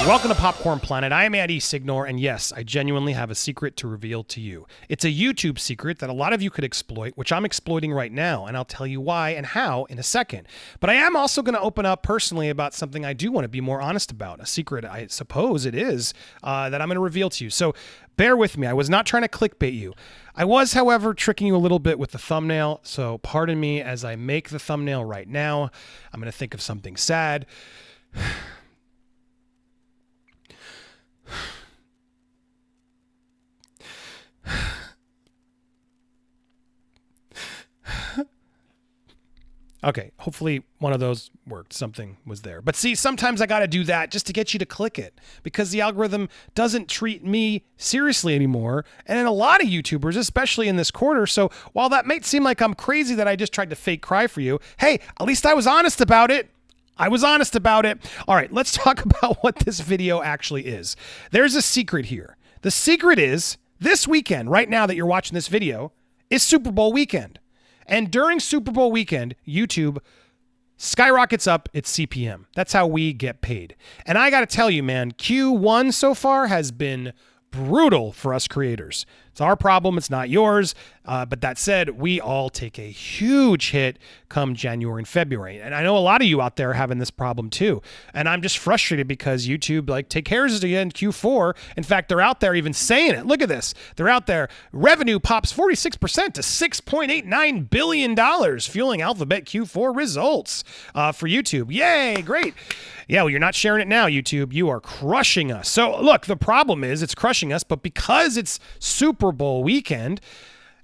Welcome to Popcorn Planet. I am Andy Signore, and yes, I genuinely have a secret to reveal to you. It's a YouTube secret that a lot of you could exploit, which I'm exploiting right now, and I'll tell you why and how in a second. But I am also going to open up personally about something I do want to be more honest about, a secret I suppose it is, that I'm going to reveal to you. So bear with me. I was not trying to clickbait you. I was, however, tricking you a little bit with the thumbnail, so pardon me as I make the thumbnail right now. I'm going to think of something sad. Okay, hopefully one of those worked. Something was there. But see, sometimes I got to do that just to get you to click it because the algorithm doesn't treat me seriously anymore. And a lot of YouTubers, especially in this quarter. So while that might seem like I'm crazy that I just tried to fake cry for you, hey, at least I was honest about it. I was honest about it. All right, let's talk about what this video actually is. There's a secret here. The secret is this weekend, right now that you're watching this video, is Super Bowl weekend. And during Super Bowl weekend, YouTube skyrockets up its CPM. That's how we get paid. And I got to tell you, man, Q1 so far has been brutal for us creators. It's our problem. It's not yours. But that said, we all take a huge hit come January and February. And I know a lot of you out there are having this problem too. And I'm just frustrated because YouTube take cares of you in Q4. In fact, they're out there even saying it. Look at this. They're out there. Revenue pops 46% to $6.89 billion, fueling Alphabet Q4 results for YouTube. Yay, great. Yeah, well, you're not sharing it now, YouTube. You are crushing us. So look, the problem is it's crushing us, but because it's Super Bowl weekend,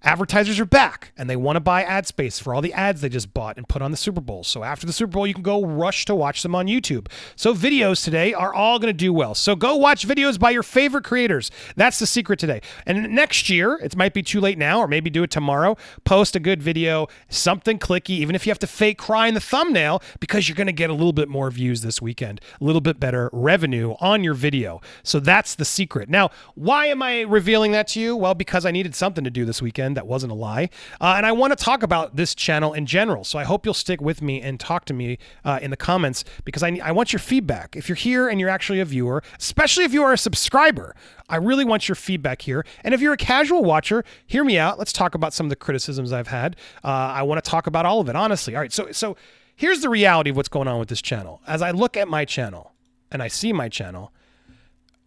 advertisers are back and they want to buy ad space for all the ads they just bought and put on the Super Bowl. So after the Super Bowl, you can go rush to watch them on YouTube. So videos today are all going to do well. So go watch videos by your favorite creators. That's the secret today. And next year, it might be too late now, or maybe do it tomorrow. Post a good video, something clicky, even if you have to fake cry in the thumbnail, because you're going to get a little bit more views this weekend, a little bit better revenue on your video. So that's the secret. Now, why am I revealing that to you? Well, because I needed something to do this weekend. That wasn't a lie. And I want to talk about this channel in general. So I hope you'll stick with me and talk to me in the comments because I want your feedback. If you're here and you're actually a viewer, especially if you are a subscriber, I really want your feedback here. And if you're a casual watcher, hear me out. Let's talk about some of the criticisms I've had. I want to talk about all of it, honestly. All right, so here's the reality of what's going on with this channel. As I look at my channel and I see my channel,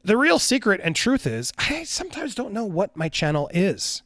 the real secret and truth is I sometimes don't know what my channel is.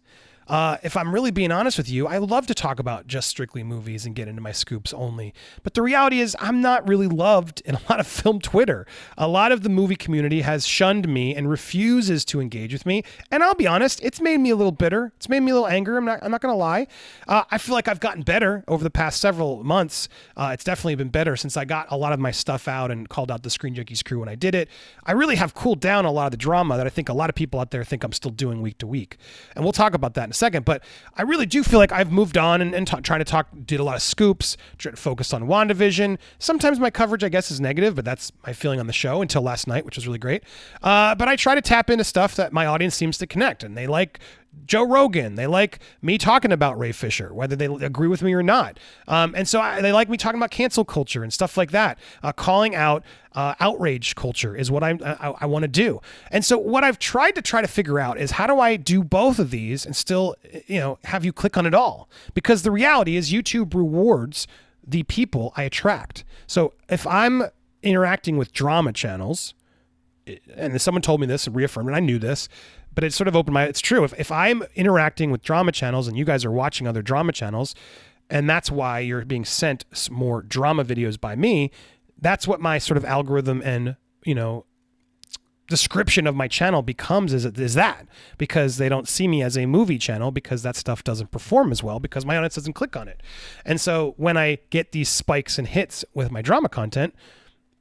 If I'm really being honest with you, I love to talk about just strictly movies and get into my scoops only. But the reality is I'm not really loved in a lot of film Twitter. A lot of the movie community has shunned me and refuses to engage with me. And I'll be honest, it's made me a little bitter. It's made me a little angry. I'm not going to lie. I feel like I've gotten better over the past several months. It's definitely been better since I got a lot of my stuff out and called out the ScreenJunkies crew when I did it. I really have cooled down a lot of the drama that I think a lot of people out there think I'm still doing week to week. And we'll talk about that in a second, but I really do feel like I've moved on and trying to talk, did a lot of scoops, focused on WandaVision. Sometimes my coverage, I guess, is negative, but that's my feeling on the show until last night, which was really great. But I try to tap into stuff that my audience seems to connect, and they like Joe Rogan. They like me talking about Ray Fisher, whether they agree with me or not. And so they like me talking about cancel culture and stuff like that. Calling out outrage culture is what I want to do. And so what I've tried to figure out is how do I do both of these and still, have you click on it all? Because the reality is YouTube rewards the people I attract. So if I'm interacting with drama channels, and someone told me this and reaffirmed, and I knew this, but it sort of opened it's true. If I'm interacting with drama channels and you guys are watching other drama channels, and that's why you're being sent more drama videos by me, that's what my sort of algorithm and, description of my channel becomes is that, because they don't see me as a movie channel because that stuff doesn't perform as well because my audience doesn't click on it. And so when I get these spikes and hits with my drama content,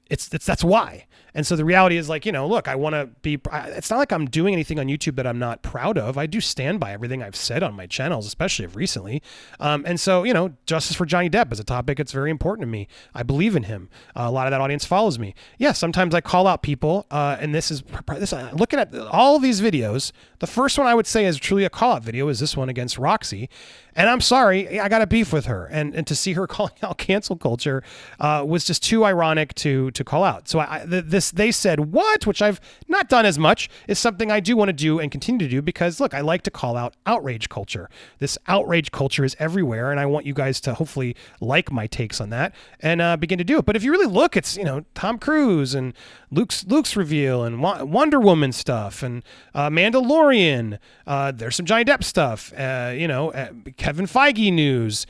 that's why. And so the reality is look, I want to be, it's not like I'm doing anything on YouTube that I'm not proud of. I do stand by everything I've said on my channels, especially of recently. And so, justice for Johnny Depp is a topic that's very important to me. I believe in him. A lot of that audience follows me. Yeah, sometimes I call out people, and looking at all of these videos, the first one I would say is truly a call out video is this one against Roxy. And I'm sorry, I got a beef with her. And to see her calling out cancel culture was just too ironic to call out. So they said, what? Which I've not done as much, is something I do want to do and continue to do because, look, I like to call out outrage culture. This outrage culture is everywhere, and I want you guys to hopefully like my takes on that and begin to do it. But if you really look, it's, Tom Cruise and Luke's reveal and Wonder Woman stuff and Mandalorian. There's some Johnny Depp stuff. Kevin Feige news.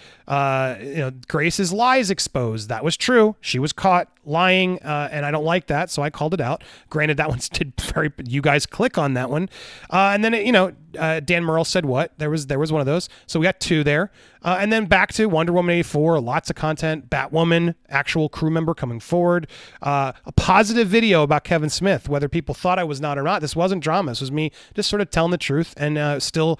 Grace's lies exposed. That was true. She was caught lying, and I don't like that, so I called it out. Granted, that one's you guys click on that one, and then Dan Murrell said what? There was one of those. So we got two there, and then back to Wonder Woman 84. Lots of content. Batwoman, actual crew member coming forward. A positive video about Kevin Smith. Whether people thought I was not or not, this wasn't drama. This was me just sort of telling the truth and still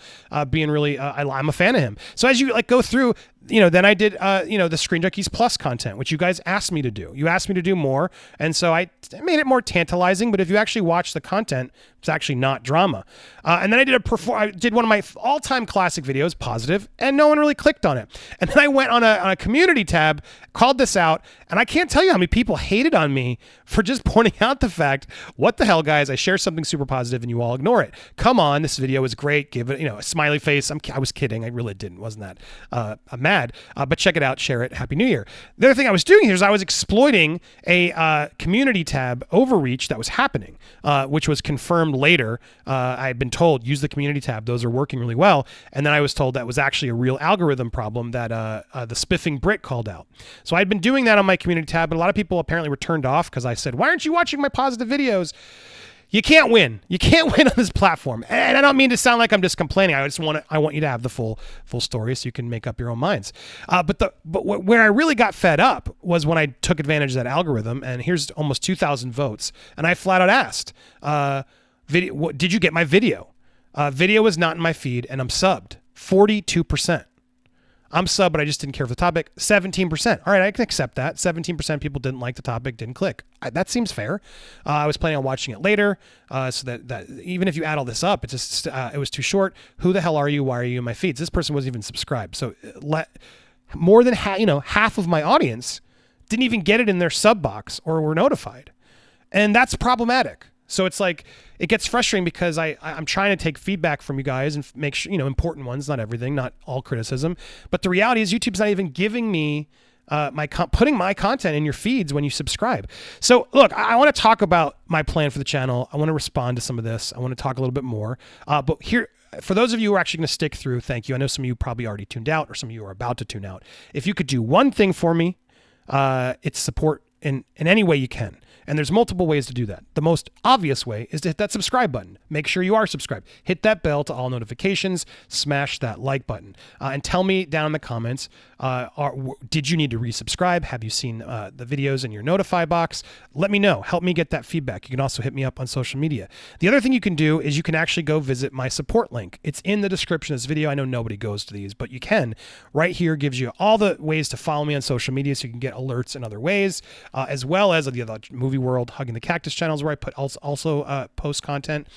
being really. I'm a fan of him. So as you go through. Then I did, the ScreenJunkies Plus content, which you guys asked me to do. You asked me to do more, and so I made it more tantalizing. But if you actually watch the content, it's actually not drama. And then I did one of my all-time classic videos, positive, and no one really clicked on it. And then I went on a community tab, called this out, and I can't tell you how many people hated on me for just pointing out the fact, what the hell, guys? I share something super positive, and you all ignore it. Come on, this video is great. Give it, a smiley face. I was kidding. I really didn't. Wasn't that mad? But check it out, share it. Happy New Year. The other thing I was doing here is I was exploiting a community tab overreach that was happening, which was confirmed later. I had been told, use the community tab. Those are working really well. And then I was told that was actually a real algorithm problem that the Spiffing Brick called out. So I'd been doing that on my community tab, but a lot of people apparently were turned off because I said, why aren't you watching my positive videos? You can't win. You can't win on this platform. And I don't mean to sound like I'm just complaining. I want you to have the full story so you can make up your own minds. But where I really got fed up was when I took advantage of that algorithm. And here's almost 2,000 votes. And I flat out asked, did you get my video? Video was not in my feed, and I'm subbed. 42%. I'm sub, but I just didn't care for the topic. 17%. All right, I can accept that. 17% of people didn't like the topic, didn't click. That seems fair. I was planning on watching it later, so that even if you add all this up, it was too short. Who the hell are you? Why are you in my feeds? This person wasn't even subscribed. So more than half of my audience didn't even get it in their sub box or were notified, and that's problematic. So it's like, it gets frustrating because I'm trying to take feedback from you guys and make sure, important ones, not everything, not all criticism. But the reality is YouTube's not even giving me putting my content in your feeds when you subscribe. So look, I want to talk about my plan for the channel. I want to respond to some of this. I want to talk a little bit more. But here, for those of you who are actually going to stick through, thank you. I know some of you probably already tuned out, or some of you are about to tune out. If you could do one thing for me, it's support in any way you can. And there's multiple ways to do that. The most obvious way is to hit that subscribe button. Make sure you are subscribed. Hit that bell to all notifications. Smash that like button. And tell me down in the comments, did you need to resubscribe? Have you seen the videos in your notify box? Let me know. Help me get that feedback. You can also hit me up on social media. The other thing you can do is you can actually go visit my support link. It's in the description of this video. I know nobody goes to these, but you can. Right here gives you all the ways to follow me on social media so you can get alerts in other ways, as well as the other movie world, Hugging the Cactus channels where I put also post content.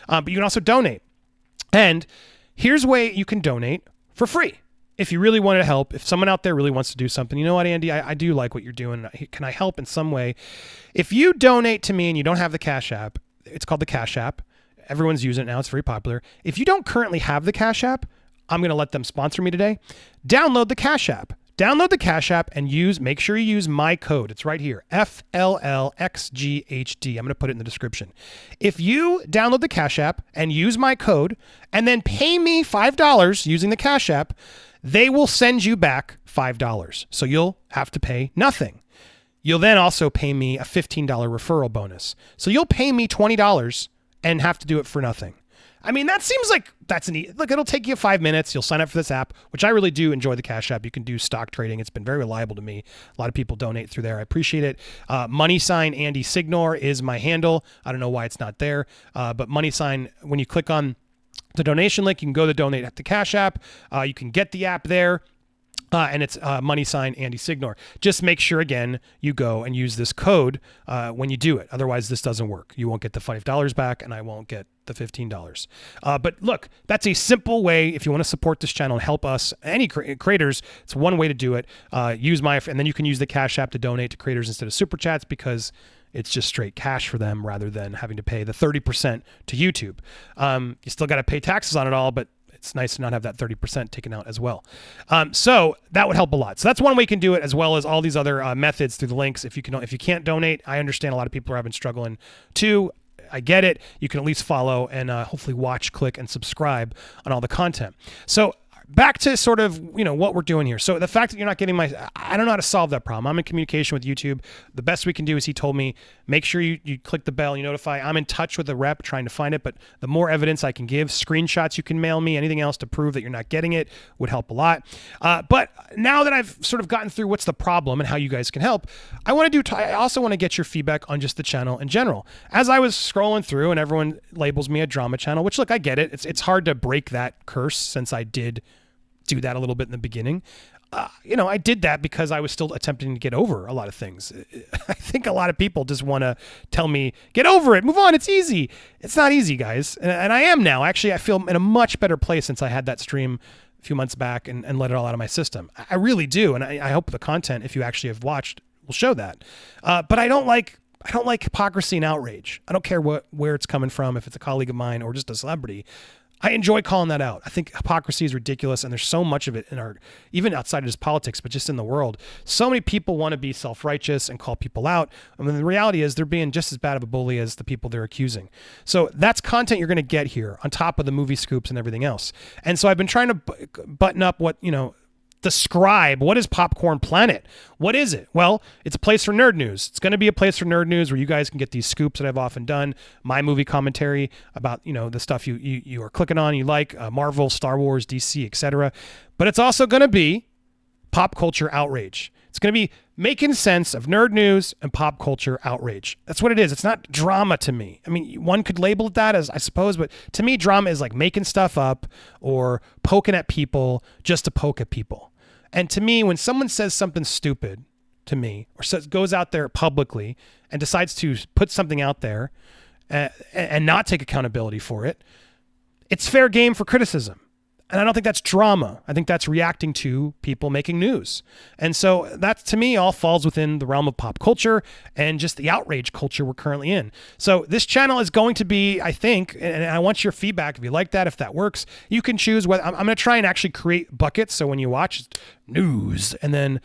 But you can also donate. And here's a way you can donate for free. If you really want to help, if someone out there really wants to do something, you know what, Andy, I do like what you're doing. Can I help in some way? If you donate to me and you don't have the Cash App, it's called the Cash App. Everyone's using it now. It's very popular. If you don't currently have the Cash App, I'm going to let them sponsor me today. Download the Cash App. Download the Cash App and make sure you use my code. It's right here, FLLXGHD. I'm going to put it in the description. If you download the Cash App and use my code and then pay me $5 using the Cash App, they will send you back $5. So you'll have to pay nothing. You'll then also pay me a $15 referral bonus. So you'll pay me $20 and have to do it for nothing. I mean, that seems like that's look, it'll take you 5 minutes. You'll sign up for this app, which I really do enjoy the Cash App. You can do stock trading. It's been very reliable to me. A lot of people donate through there. I appreciate it. Money sign Andy Signore is my handle. I don't know why it's not there, but money sign, when you click on the donation link, you can go to donate at the Cash App. You can get the app there. And it's money sign Andy Signore. Just make sure, again, you go and use this code when you do it. Otherwise, this doesn't work. You won't get the $5 back, and I won't get the $15. But look, that's a simple way if you want to support this channel and help us, any creators. It's one way to do it. And then you can use the Cash App to donate to creators instead of Super Chats, because it's just straight cash for them rather than having to pay the 30% to YouTube. You still got to pay taxes on it all, but it's nice to not have that 30% taken out as well. So that would help a lot. So that's one way you can do it, as well as all these other methods through the links. If you can't donate, I understand a lot of people are having struggling too. I get it. You can at least follow and hopefully watch, click, and subscribe on all the content. So back to sort of, what we're doing here. So the fact that you're not getting I don't know how to solve that problem. I'm in communication with YouTube. The best we can do is, he told me, make sure you click the bell, you notify. I'm in touch with the rep trying to find it, but the more evidence I can give, screenshots you can mail me, anything else to prove that you're not getting it would help a lot. But now that I've sort of gotten through what's the problem and how you guys can help, I also want to get your feedback on just the channel in general. As I was scrolling through and everyone labels me a drama channel, which, look, I get it. It's hard to break that curse, since I did do that a little bit in the beginning. I did that because I was still attempting to get over a lot of things. I think a lot of people just want to tell me, get over it, move on, it's easy. It's not easy, guys. And I am now. Actually, I feel in a much better place since I had that stream a few months back and let it all out of my system. I really do. And I hope the content, if you actually have watched, will show that. But I don't like hypocrisy and outrage. I don't care where it's coming from, if it's a colleague of mine or just a celebrity. I enjoy calling that out. I think hypocrisy is ridiculous, and there's so much of it in even outside of just politics, but just in the world. So many people want to be self-righteous and call people out. I mean, the reality is they're being just as bad of a bully as the people they're accusing. So that's content you're going to get here on top of the movie scoops and everything else. And so I've been trying to button up describe what is Popcorned Planet. What is it? Well, it's a place for nerd news. It's going to be a place for nerd news where you guys can get these scoops that I've often done, my movie commentary about, the stuff you are clicking on, you like, Marvel, Star Wars, DC, etc. But it's also going to be Pop Culture Outrage. It's going to be making sense of nerd news and pop culture outrage. That's what it is. It's not drama to me. I mean, one could label it that, as I suppose, but to me, drama is like making stuff up or poking at people just to poke at people. And to me, when someone says something stupid to me, or goes out there publicly and decides to put something out there and not take accountability for it, it's fair game for criticism. And I don't think that's drama. I think that's reacting to people making news. And so that, to me, all falls within the realm of pop culture and just the outrage culture we're currently in. So this channel is going to be, I think, and I want your feedback if you like that, if that works. You can choose whether, I'm going to try and actually create buckets. So when you watch, it's news and then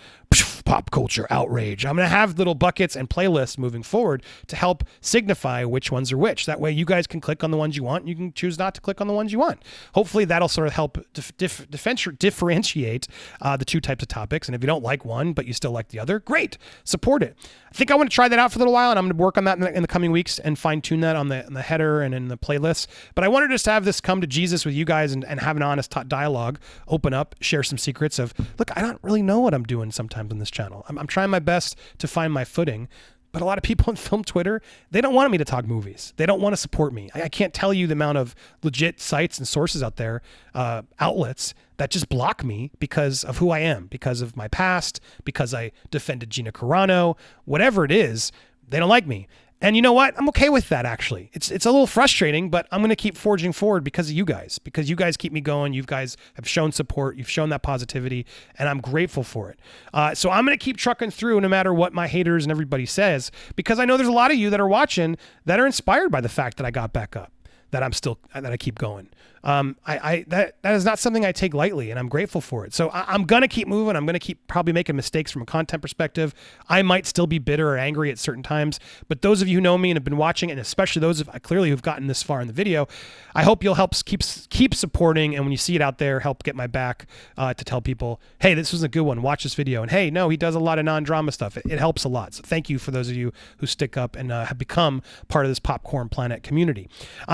pop culture outrage. I'm going to have little buckets and playlists moving forward to help signify which ones are which. That way you guys can click on the ones you want. You can choose not to click on the ones you want. Hopefully that'll sort of help differentiate the two types of topics. And if you don't like one, but you still like the other, great, support it. I think I want to try that out for a little while, and I'm going to work on that in the coming weeks and fine tune that on the header and in the playlist. But I wanted to just have this come to Jesus with you guys and have an honest dialogue, open up, share some secrets of, look, I don't really know what I'm doing sometimes on this channel. I'm trying my best to find my footing. But a lot of people in film Twitter, they don't want me to talk movies. They don't want to support me. I can't tell you the amount of legit sites and sources out there, outlets that just block me because of who I am, because of my past, because I defended Gina Carano, whatever it is, they don't like me. And you know what? I'm okay with that, actually. It's a little frustrating, but I'm going to keep forging forward because of you guys keep me going. You guys have shown support. You've shown that positivity, and I'm grateful for it. So I'm going to keep trucking through no matter what my haters and everybody says, because I know there's a lot of you that are watching that are inspired by the fact that I got back up, that I keep going. That is not something I take lightly, and I'm grateful for it. So I'm going to keep moving. I'm going to keep probably making mistakes from a content perspective. I might still be bitter or angry at certain times, but those of you who know me and have been watching, and especially those of clearly who've gotten this far in the video, I hope you'll help keep supporting. And when you see it out there, help get my back to tell people, hey, this was a good one. Watch this video. And hey, no, he does a lot of non-drama stuff. It helps a lot. So thank you for those of you who stick up and have become part of this Popcorn Planet community.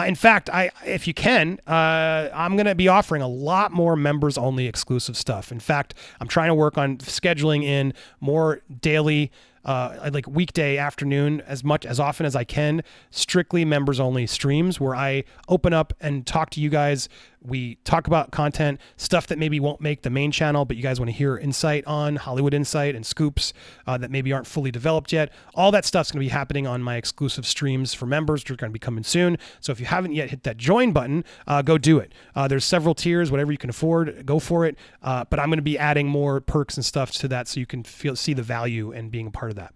In fact, if you can, I'm going to be offering a lot more members-only exclusive stuff. In fact, I'm trying to work on scheduling in more daily like weekday afternoon, as often as I can, strictly members only streams where I open up and talk to you guys. We talk about content, stuff that maybe won't make the main channel, but you guys want to hear insight on, Hollywood insight and scoops that maybe aren't fully developed yet. All that stuff's going to be happening on my exclusive streams for members, which are going to be coming soon. So if you haven't yet hit that join button, go do it. There's several tiers, whatever you can afford, go for it. But I'm going to be adding more perks and stuff to that so you can see the value in being a part of that.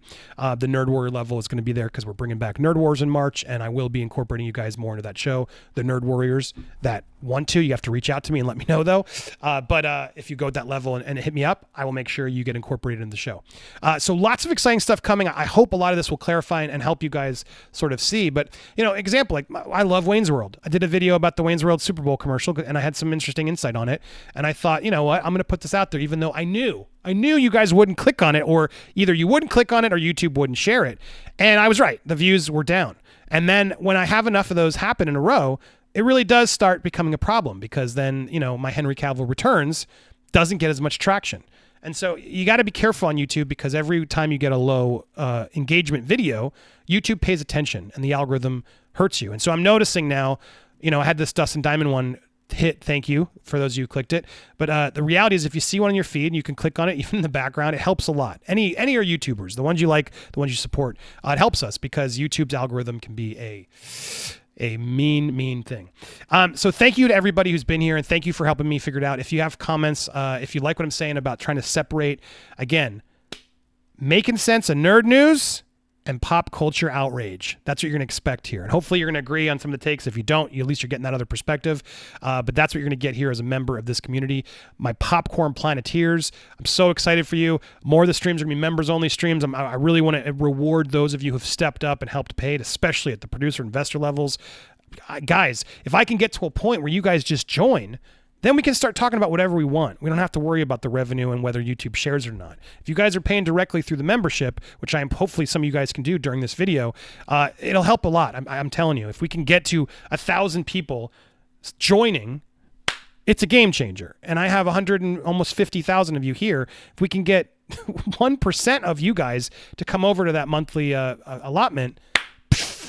The Nerd Warrior level is going to be there because we're bringing back Nerd Wars in March, and I will be incorporating you guys more into that show. The Nerd Warriors that want to, you have to reach out to me and let me know though. But if you go at that level and hit me up, I will make sure you get incorporated in the show. So lots of exciting stuff coming. I hope a lot of this will clarify and help you guys sort of see. But, example, like I love Wayne's World. I did a video about the Wayne's World Super Bowl commercial, and I had some interesting insight on it. And I thought, you know what, I'm going to put this out there, even though I knew you guys wouldn't click on it, or either you wouldn't click on it or YouTube wouldn't share it. And I was right. The views were down. And then when I have enough of those happen in a row, it really does start becoming a problem, because then, my Henry Cavill Returns doesn't get as much traction. And so you got to be careful on YouTube, because every time you get a low engagement video, YouTube pays attention and the algorithm hurts you. And so I'm noticing now, I had this Dustin Diamond one hit. Thank you for those of you who clicked it. But the reality is, if you see one on your feed, you can click on it, even in the background. It helps a lot. Any of your YouTubers, the ones you like, the ones you support, it helps us, because YouTube's algorithm can be a mean thing. So thank you to everybody who's been here, and thank you for helping me figure it out. If you have comments, if you like what I'm saying about trying to separate, again, making sense of nerd news and pop culture outrage. That's what you're going to expect here. And hopefully you're going to agree on some of the takes. If you don't, at least you're getting that other perspective. But that's what you're going to get here as a member of this community. My Popcorned Planeteers, I'm so excited for you. More of the streams are going to be members only streams. I really want to reward those of you who've stepped up and helped pay, especially at the producer investor levels. Guys, if I can get to a point where you guys just join, then we can start talking about whatever we want. We don't have to worry about the revenue and whether YouTube shares or not. If you guys are paying directly through the membership, which hopefully some of you guys can do during this video, it'll help a lot. I'm telling you, if we can get to 1,000 people joining, it's a game changer. And I have 100 and almost 50,000 of you here. If we can get 1% of you guys to come over to that monthly allotment,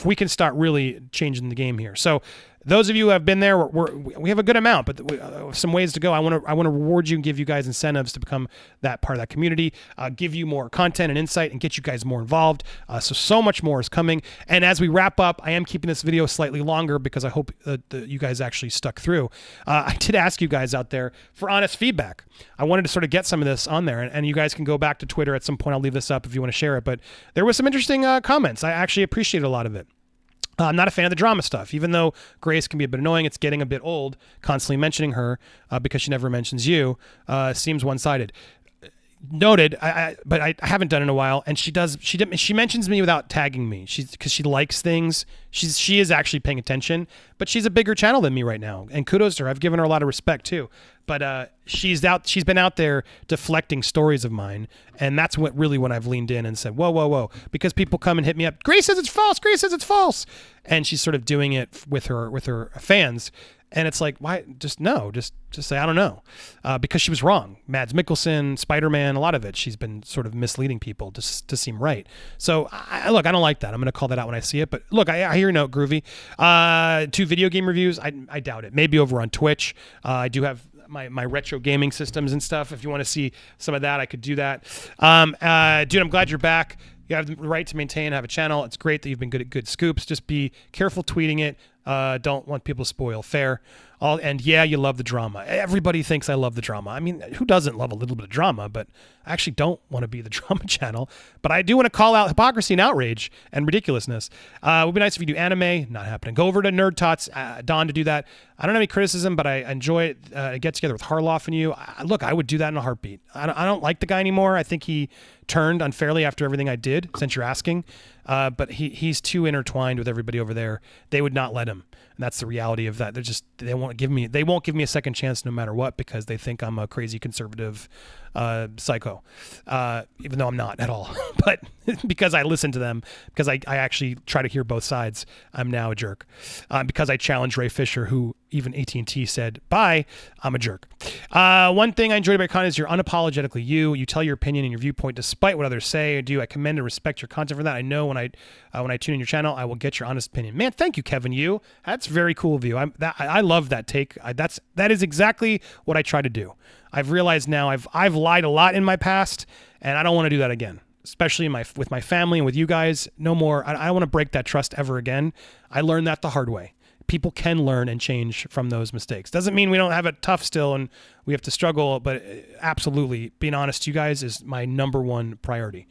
we can start really changing the game here. So those of you who have been there, we have a good amount, but some ways to go. I want to reward you and give you guys incentives to become that part of that community, give you more content and insight, and get you guys more involved. So much more is coming. And as we wrap up, I am keeping this video slightly longer because I hope that you guys actually stuck through. I did ask you guys out there for honest feedback. I wanted to sort of get some of this on there, and you guys can go back to Twitter at some point. I'll leave this up if you want to share it. But there was some interesting comments. I actually appreciated a lot of it. I'm not a fan of the drama stuff, even though Grace can be a bit annoying. It's getting a bit old, constantly mentioning her because she never mentions you. Seems one-sided. Noted, but I haven't done it in a while, and she mentions me without tagging me. Because she likes things. She is actually paying attention, but she's a bigger channel than me right now, and kudos to her. I've given her a lot of respect too. But she's been out there deflecting stories of mine, and that's when I've leaned in and said, whoa, because people come and hit me up. Grace says it's false. Grace says it's false, and she's sort of doing it with her fans. And it's like, why? Just say, I don't know. Because she was wrong. Mads Mikkelsen, Spider-Man, a lot of it. She's been sort of misleading people to seem right. So, I don't like that. I'm going to call that out when I see it. But look, I hear your note, Groovy. 2 video game reviews, I doubt it. Maybe over on Twitch. I do have my retro gaming systems and stuff. If you want to see some of that, I could do that. Dude, I'm glad you're back. You have the right to maintain and have a channel. It's great that you've been good at good scoops. Just be careful tweeting it. Don't want people to spoil fair. And yeah, you love the drama. Everybody thinks I love the drama. I mean, who doesn't love a little bit of drama? But I actually don't want to be the drama channel. But I do want to call out hypocrisy and outrage and ridiculousness. It would be nice if you do anime. Not happening. Go over to Nerd Tots, Don, to do that. I don't have any criticism, but I enjoy it. Get together with Harloff and you. Look, I would do that in a heartbeat. I don't like the guy anymore. I think he turned unfairly after everything I did, since you're asking. But he's too intertwined with everybody over there. They would not let him. And that's the reality of that. They won't give me a second chance no matter what, because they think I'm a crazy conservative psycho, even though I'm not at all. But because I listen to them, because I actually try to hear both sides, I'm now a jerk. Because I challenge Ray Fisher, who even AT&T said, bye, I'm a jerk. One thing I enjoyed about your content is you're unapologetically you. You tell your opinion and your viewpoint despite what others say or do. I commend and respect your content for that. I know when I tune in your channel, I will get your honest opinion. Man, thank you, Kevin. That's very cool of you. I love that take. That is exactly what I try to do. I've realized now I've lied a lot in my past, and I don't want to do that again. Especially with my family and with you guys. No more. I don't want to break that trust ever again. I learned that the hard way. People can learn and change from those mistakes. Doesn't mean we don't have it tough still and we have to struggle, but absolutely, being honest to you guys is my number one priority.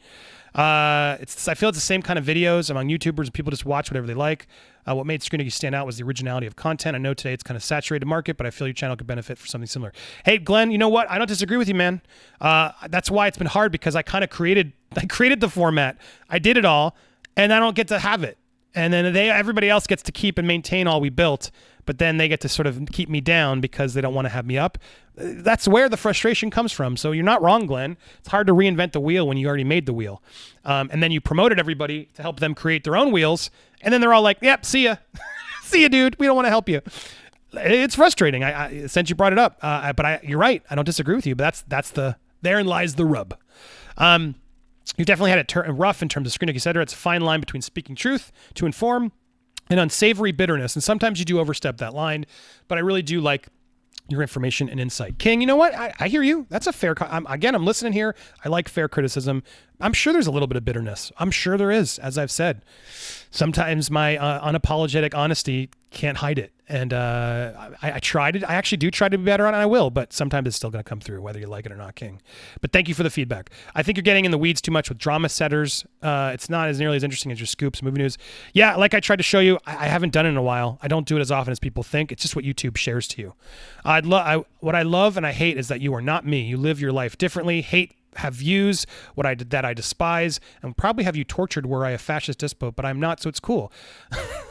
I feel it's the same kind of videos among YouTubers. People just watch whatever they like. What made ScreenJunkies stand out was the originality of content. I know today it's kind of saturated market, but I feel your channel could benefit from something similar. Hey, Glenn, you know what? I don't disagree with you, man. That's why it's been hard, because I kind of created the format. I did it all, and I don't get to have it. And then everybody else gets to keep and maintain all we built, but then they get to sort of keep me down because they don't want to have me up. That's where the frustration comes from. So you're not wrong, Glenn. It's hard to reinvent the wheel when you already made the wheel. And then you promoted everybody to help them create their own wheels. And then they're all like, yep, see ya. See ya, dude. We don't want to help you. It's frustrating. Since you brought it up, but you're right. I don't disagree with you, but therein lies the rub. You've definitely had it rough in terms of screening, etc. It's a fine line between speaking truth to inform and unsavory bitterness. And sometimes you do overstep that line, but I really do like your information and insight. King, you know what? I hear you. That's a fair... I'm listening here. I like fair criticism. I'm sure there's a little bit of bitterness. I'm sure there is, as I've said. Sometimes my unapologetic honesty can't hide it. And I tried it. I actually do try to be better on it, and I will, but sometimes it's still going to come through, whether you like it or not, King. But thank you for the feedback. I think you're getting in the weeds too much with drama setters. It's not as nearly as interesting as your scoops, movie news. Yeah, like I tried to show you, I haven't done it in a while. I don't do it as often as people think. It's just what YouTube shares to you. What I love and I hate is that you are not me. You live your life differently. Have views that I despise, and probably have you tortured were I a fascist despot, but I'm not, so it's cool.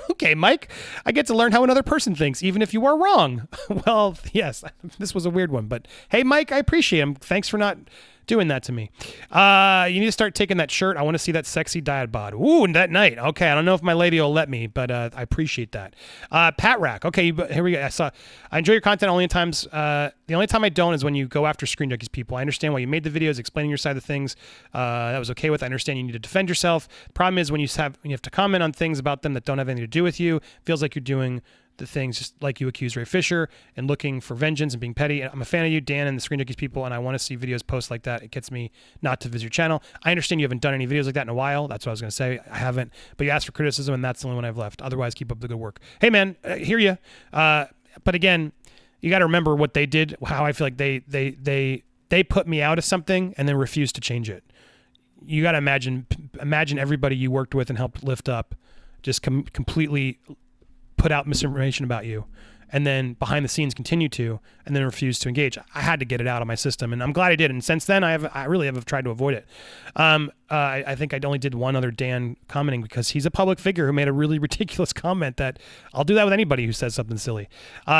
Okay, Mike, I get to learn how another person thinks, even if you are wrong. Well, yes, this was a weird one, but hey, Mike, I appreciate him. Thanks for not doing that to me. You need to start taking that shirt. I want to see that sexy diet bod. Ooh, and that night. Okay, I don't know if my lady will let me, but I appreciate that. Pat Rack. Okay, here we go. I enjoy your content only in times. The only time I don't is when you go after ScreenJunkies people. I understand why you made the videos explaining your side of things. That was okay with. I understand you need to defend yourself. The problem is when you have to comment on things about them that don't have anything to do with you. It feels like you're doing the things just like you accuse Ray Fisher and looking for vengeance and being petty. I'm a fan of you, Dan, and the ScreenJunkies people, and I want to see videos posts like that. It gets me not to visit your channel. I understand you haven't done any videos like that in a while. That's what I was going to say. I haven't, but you asked for criticism, and that's the only one I've left. Otherwise, keep up the good work. Hey, man, I hear you. But again, you got to remember what they did, how I feel like they put me out of something and then refused to change it. You got to imagine everybody you worked with and helped lift up just completely put out misinformation about you, and then behind the scenes continue to, and then refuse to engage. I had to get it out of my system, and I'm glad I did. And since then, I really have tried to avoid it. I think I only did one other Dan commenting because he's a public figure who made a really ridiculous comment that I'll do that with anybody who says something silly.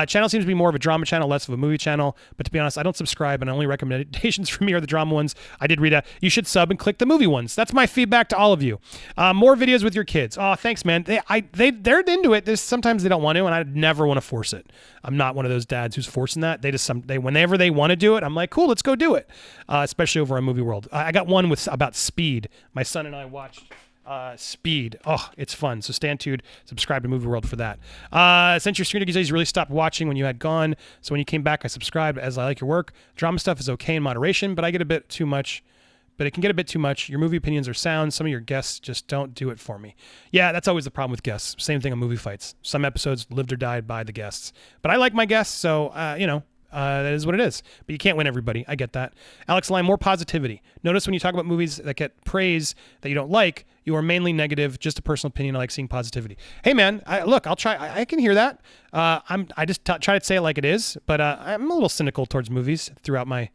Channel seems to be more of a drama channel, less of a movie channel. But to be honest, I don't subscribe, and only recommendations for me are the drama ones. I did read you should sub and click the movie ones. That's my feedback to all of you. More videos with your kids. Oh, thanks, man. They're into it. Sometimes they don't want to, and I never want to force it. I'm not one of those dads who's forcing that. Whenever they want to do it, I'm like, cool, let's go do it. Especially over on Movie World. I got one about Speed. My son and I watched Speed. Oh, it's fun. So stand tuned. Subscribe to Movie World for that. Since your ScreenJunkies days, you really stopped watching when you had gone. So when you came back, I subscribed as I like your work. Drama stuff is okay in moderation, but I get a bit too much. But it can get a bit too much. Your movie opinions are sound. Some of your guests just don't do it for me. Yeah, that's always the problem with guests. Same thing on MovieFights. Some episodes lived or died by the guests. But I like my guests, so, that is what it is. But you can't win everybody. I get that. Alex Lime, more positivity. Notice when you talk about movies that get praise that you don't like, you are mainly negative. Just a personal opinion. I like seeing positivity. Hey, man, I'll try. I can hear that. I just try to say it like it is, but I'm a little cynical towards movies throughout my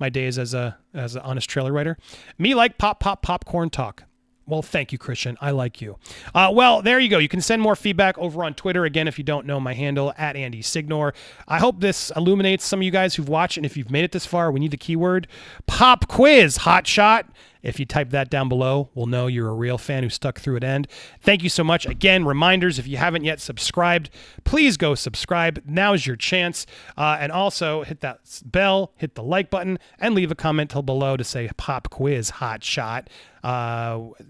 days as an honest trailer writer. Me like popcorn talk. Well, thank you, Christian. I like you. Well, there you go. You can send more feedback over on Twitter. Again, if you don't know my handle, at Andy Signore. I hope this illuminates some of you guys who've watched, and if you've made it this far, we need the keyword pop quiz, hot shot. If you type that down below, we'll know you're a real fan who stuck through it end. Thank you so much. Again, reminders, if you haven't yet subscribed, please go subscribe. Now's your chance. And also hit that bell, hit the like button, and leave a comment below to say pop quiz hot shot.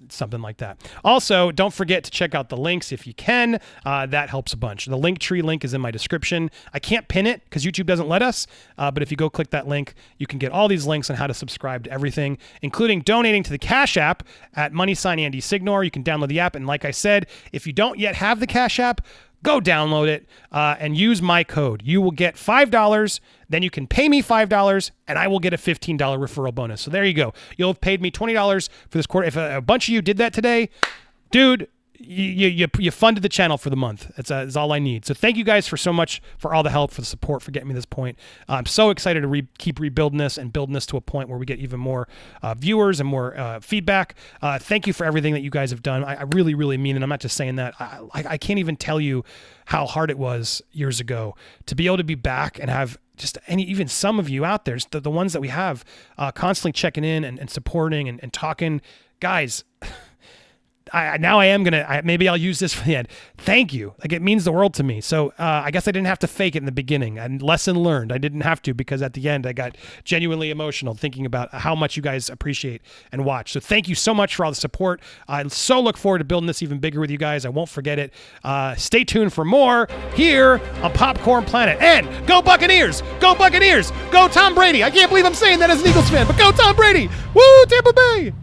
Something like that. Also, don't forget to check out the links if you can. That helps a bunch. The Linktree link is in my description. I can't pin it because YouTube doesn't let us, but if you go click that link, you can get all these links on how to subscribe to everything, including donating to the Cash App at $Andy Signore. You can download the app, and like I said, if you don't yet have the Cash App, go download it and use my code. You will get $5. Then you can pay me $5, and I will get a $15 referral bonus. So there you go. You'll have paid me $20 for this quarter. If a bunch of you did that today, dude, you funded the channel for the month. That's all I need. So thank you guys for so much, for all the help, for the support, for getting me to this point. I'm so excited to keep rebuilding this and building this to a point where we get even more viewers and more feedback. Thank you for everything that you guys have done. I really, really mean it. I'm not just saying that. I can't even tell you how hard it was years ago to be able to be back and have just even some of you out there, the ones that we have constantly checking in and supporting and talking. Guys, maybe I'll use this for the end. Thank you. Like, it means the world to me. So I guess I didn't have to fake it in the beginning. And lesson learned. I didn't have to, because at the end I got genuinely emotional thinking about how much you guys appreciate and watch. So thank you so much for all the support. I so look forward to building this even bigger with you guys. I won't forget it. Stay tuned for more here on Popcorn Planet. And go Buccaneers! Go Buccaneers! Go Tom Brady! I can't believe I'm saying that as an Eagles fan, but go Tom Brady! Woo, Tampa Bay!